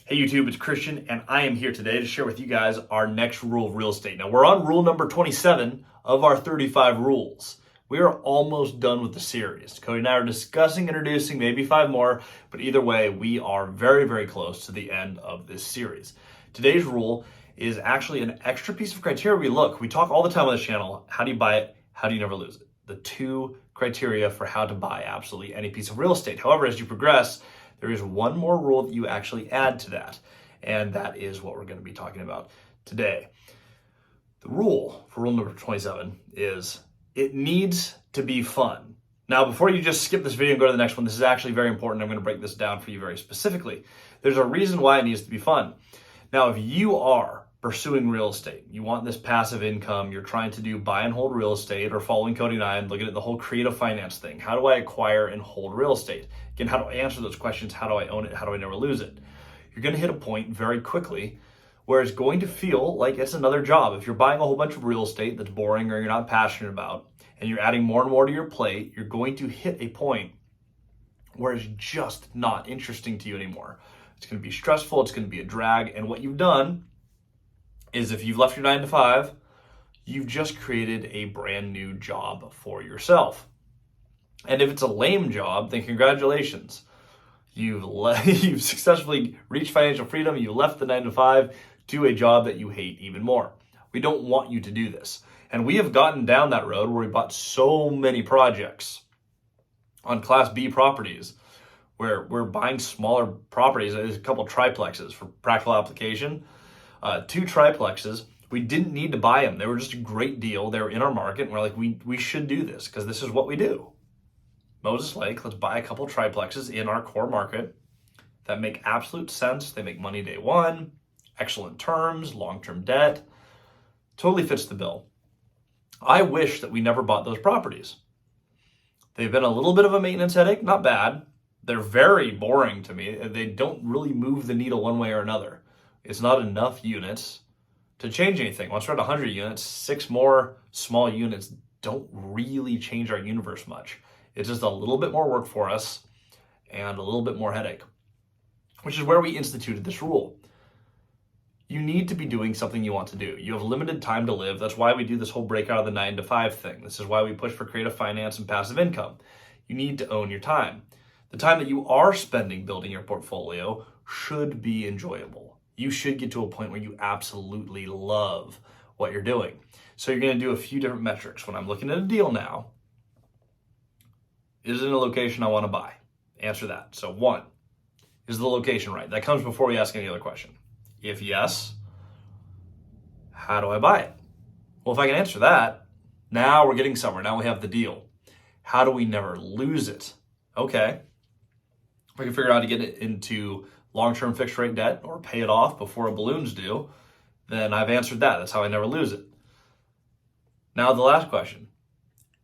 Hey YouTube, it's Christian, and I am here today to share with you guys our next rule of real estate. Now, we're on rule number 27 of our 35 rules. We are almost done with the series. Cody and I are discussing, introducing maybe 5 more, but either way, we are very, very close to the end of this series. Today's rule is actually an extra piece of criteria we talk all the time on this channel. How do you buy it? How do you never lose it? The 2 criteria for how to buy absolutely any piece of real estate. However, as you progress, there is one more rule that you actually add to that, and that is what we're going to be talking about today. The rule for rule number 27 is it needs to be fun. Now, before you just skip this video and go to the next one, this is actually very important. I'm going to break this down for you very specifically. There's a reason why it needs to be fun. Now, if you are pursuing real estate, you want this passive income, you're trying to do buy and hold real estate, or following Cody and I and looking at the whole creative finance thing. How do I acquire and hold real estate? Again, how do I answer those questions? How do I own it? How do I never lose it? You're going to hit a point very quickly where it's going to feel like it's another job. If you're buying a whole bunch of real estate that's boring or you're not passionate about, and you're adding more and more to your plate, you're going to hit a point where it's just not interesting to you anymore. It's going to be stressful. It's going to be a drag. And what you've done is, if you've left your 9 to 5, you've just created a brand new job for yourself. And if it's a lame job, then congratulations. You've successfully reached financial freedom. You left the 9 to 5 to a job that you hate even more. We don't want you to do this. And we have gotten down that road where we bought so many projects on Class B properties where we're buying smaller properties. There's a couple triplexes for practical application. 2 triplexes. We didn't need to buy them. They were just a great deal. They were in our market, and we're like, we should do this because this is what we do. Moses Lake, let's buy a couple triplexes in our core market that make absolute sense. They make money day one, excellent terms, long-term debt. Totally fits the bill. I wish that we never bought those properties. They've been a little bit of a maintenance headache, not bad. They're very boring to me. They don't really move the needle one way or another. It's not enough units to change anything. Once we're at 100 units, 6 more small units don't really change our universe much. It's just a little bit more work for us and a little bit more headache, which is where we instituted this rule. You need to be doing something you want to do. You have limited time to live. That's why we do this whole breakout of the 9 to 5 thing. This is why we push for creative finance and passive income. You need to own your time. The time that you are spending building your portfolio should be enjoyable. You should get to a point where you absolutely love what you're doing. So you're going to do a few different metrics. When I'm looking at a deal now, is it in a location I want to buy? Answer that. So 1, is the location right? That comes before we ask any other question. If yes, how do I buy it? Well, if I can answer that, now we're getting somewhere. Now we have the deal. How do we never lose it? Okay. We can figure out how to get it into long-term fixed rate debt or pay it off before a balloon's due, then I've answered that. That's how I never lose it. Now the last question,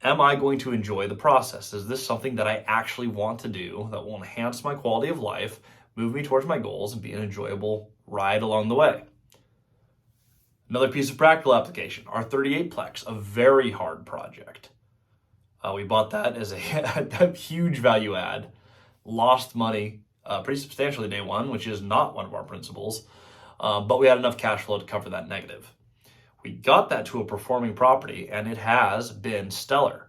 am I going to enjoy the process? Is this something that I actually want to do that will enhance my quality of life, move me towards my goals, and be an enjoyable ride along the way? Another piece of practical application, our 38plex, a very hard project. We bought that as a huge value add, lost money pretty substantially day one, which is not one of our principles, but we had enough cash flow to cover that negative. We got that to a performing property, and it has been stellar.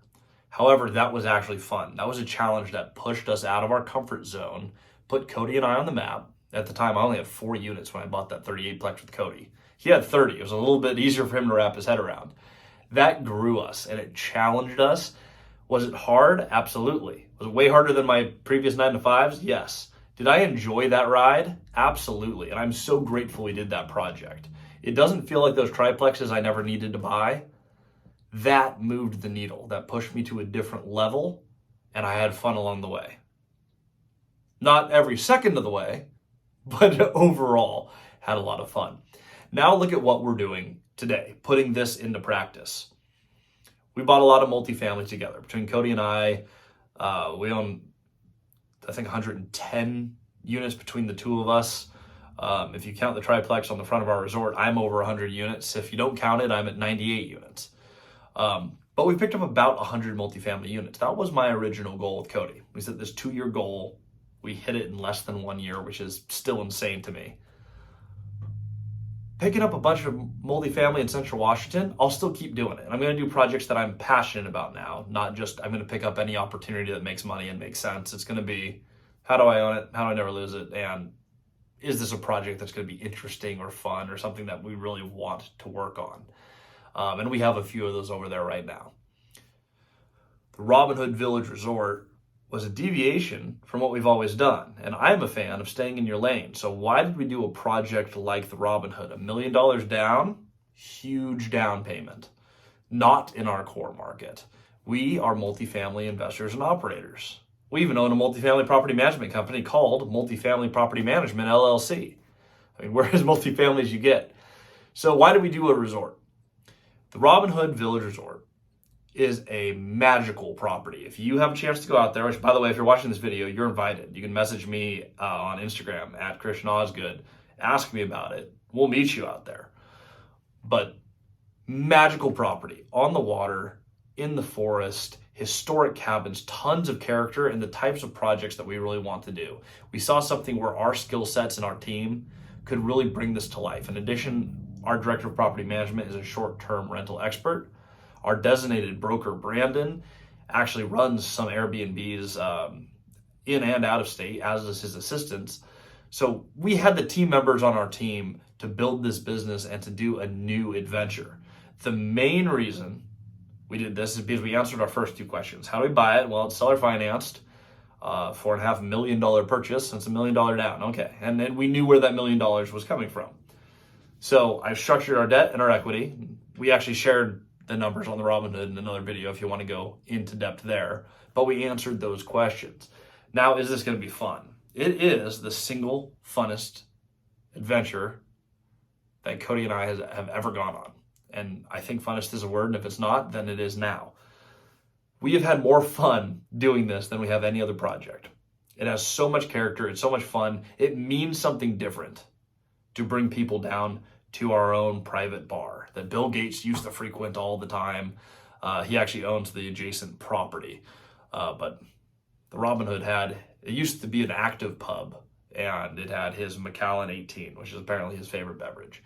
However, that was actually fun. That was a challenge that pushed us out of our comfort zone, put Cody and I on the map. At the time, I only had 4 units when I bought that 38plex with Cody. He had 30. It was a little bit easier for him to wrap his head around. That grew us, and it challenged us. Was it hard? Absolutely. Was it way harder than my previous 9 to 5s? Yes. Did I enjoy that ride? Absolutely. And I'm so grateful we did that project. It doesn't feel like those triplexes I never needed to buy. That moved the needle. That pushed me to a different level, and I had fun along the way. Not every second of the way, but overall had a lot of fun. Now look at what we're doing today, putting this into practice. We bought a lot of multifamily together. Between Cody and I, we own, I think, 110 units between the 2 of us. If you count the triplex on the front of our resort, I'm over 100 units. If you don't count it, I'm at 98 units. But we picked up about 100 multifamily units. That was my original goal with Cody. We set this 2-year goal. We hit it in less than 1 year, which is still insane to me. picking up a bunch of multifamily in Central Washington, I'll still keep doing it. I'm going to do projects that I'm passionate about now, not just I'm going to pick up any opportunity that makes money and makes sense. It's going to be, how do I own it? How do I never lose it? And is this a project that's going to be interesting or fun or something that we really want to work on? And we have a few of those over there right now. The Robin Hood Village Resort was a deviation from what we've always done. And I'm a fan of staying in your lane. So why did we do a project like the Robin Hood? $1 million down, huge down payment, not in our core market. We are multifamily investors and operators. We even own a multifamily property management company called Multifamily Property Management, LLC. I mean, we're as multifamily as you get. So why did we do a resort? The Robin Hood Village Resort is a magical property. If you have a chance to go out there, which by the way, if you're watching this video, you're invited. You can message me on Instagram at Christian Osgood. Ask me about it. We'll meet you out there. But magical property on the water, in the forest, historic cabins, tons of character, and the types of projects that we really want to do. We saw something where our skill sets and our team could really bring this to life. In addition, our director of property management is a short-term rental expert. Our designated broker, Brandon, actually runs some Airbnbs in and out of state, as does his assistants. So we had the team members on our team to build this business and to do a new adventure. The main reason we did this is because we answered our first two questions. How do we buy it? Well, it's seller financed, $4.5 million purchase, and it's $1 million down. Okay, and then we knew where that $1 million was coming from. So I've structured our debt and our equity. We actually shared the numbers on the Robinhood in another video if you want to go into depth there. But we answered those questions. Now, is this going to be fun? It is the single funnest adventure that Cody and I have ever gone on. And I think funnest is a word, and if it's not, then it is now. We have had more fun doing this than we have any other project. It has so much character. It's so much fun. It means something different to bring people down to our own private bar that Bill Gates used to frequent all the time. He actually owns the adjacent property. But the Robin Hood it used to be an active pub, and it had his Macallan 18, which is apparently his favorite beverage.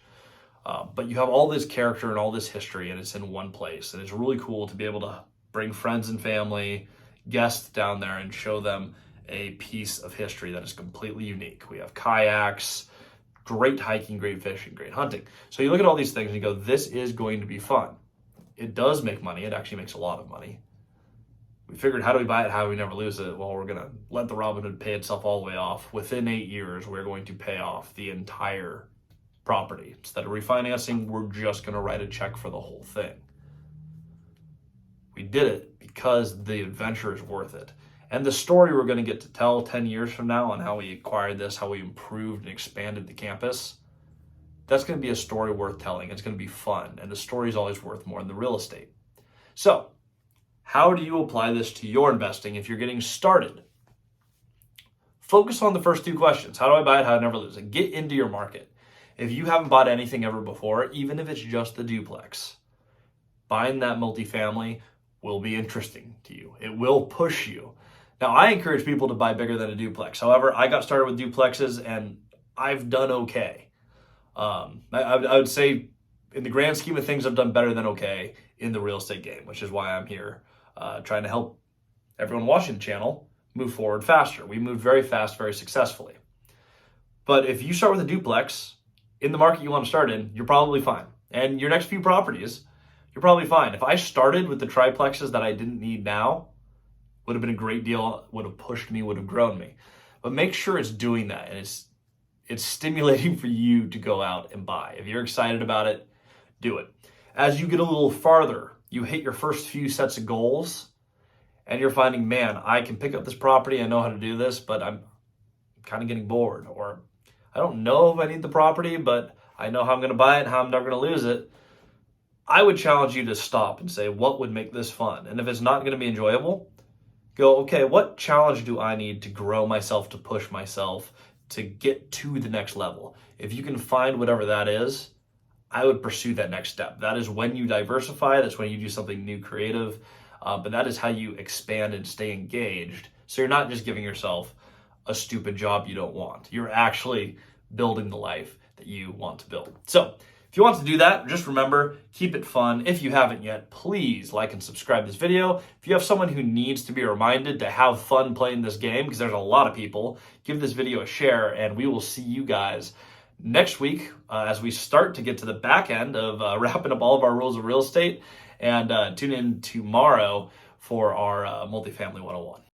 But you have all this character and all this history, and it's in one place. And it's really cool to be able to bring friends and family, guests down there and show them a piece of history that is completely unique. We have kayaks, great hiking, great fishing, great hunting. So you look at all these things and you go, this is going to be fun. It does make money. It actually makes a lot of money. We figured, how do we buy it? How do we never lose it? Well, we're going to let the Robin Hood pay itself all the way off. Within 8 years, we're going to pay off the entire property. Instead of refinancing, we're just going to write a check for the whole thing. We did it because the adventure is worth it. And the story we're going to get to tell 10 years from now on how we acquired this, how we improved and expanded the campus, that's going to be a story worth telling. It's going to be fun. And the story is always worth more than the real estate. So how do you apply this to your investing if you're getting started? Focus on the first two questions. How do I buy it? How do I never lose it? Get into your market. If you haven't bought anything ever before, even if it's just the duplex, buying that multifamily will be interesting to you. It will push you. Now, I encourage people to buy bigger than a duplex. However, I got started with duplexes and I've done okay. I would say in the grand scheme of things, I've done better than okay in the real estate game, which is why I'm here trying to help everyone watching the channel move forward faster. We moved very fast, very successfully. But if you start with a duplex in the market you want to start in, you're probably fine. And your next few properties, you're probably fine. If I started with the triplexes that I didn't need now, would have been a great deal, would have pushed me, would have grown me. But make sure it's doing that and it's stimulating for you to go out and buy. If you're excited about it, do it. As you get a little farther, you hit your first few sets of goals and you're finding, man, I can pick up this property, I know how to do this, but I'm kind of getting bored. Or I don't know if I need the property, but I know how I'm going to buy it and how I'm never going to lose it. I would challenge you to stop and say, what would make this fun? And if it's not going to be enjoyable, go, okay, what challenge do I need to grow myself, to push myself, to get to the next level? If you can find whatever that is, I would pursue that next step. That is when you diversify. That's when you do something new, creative. But that is how you expand and stay engaged. So you're not just giving yourself a stupid job you don't want. You're actually building the life that you want to build. So if you want to do that, just remember, keep it fun. If you haven't yet, please like and subscribe this video. If you have someone who needs to be reminded to have fun playing this game, because there's a lot of people, give this video a share, and we will see you guys next week as we start to get to the back end of wrapping up all of our rules of real estate. And tune in tomorrow for our Multifamily 101.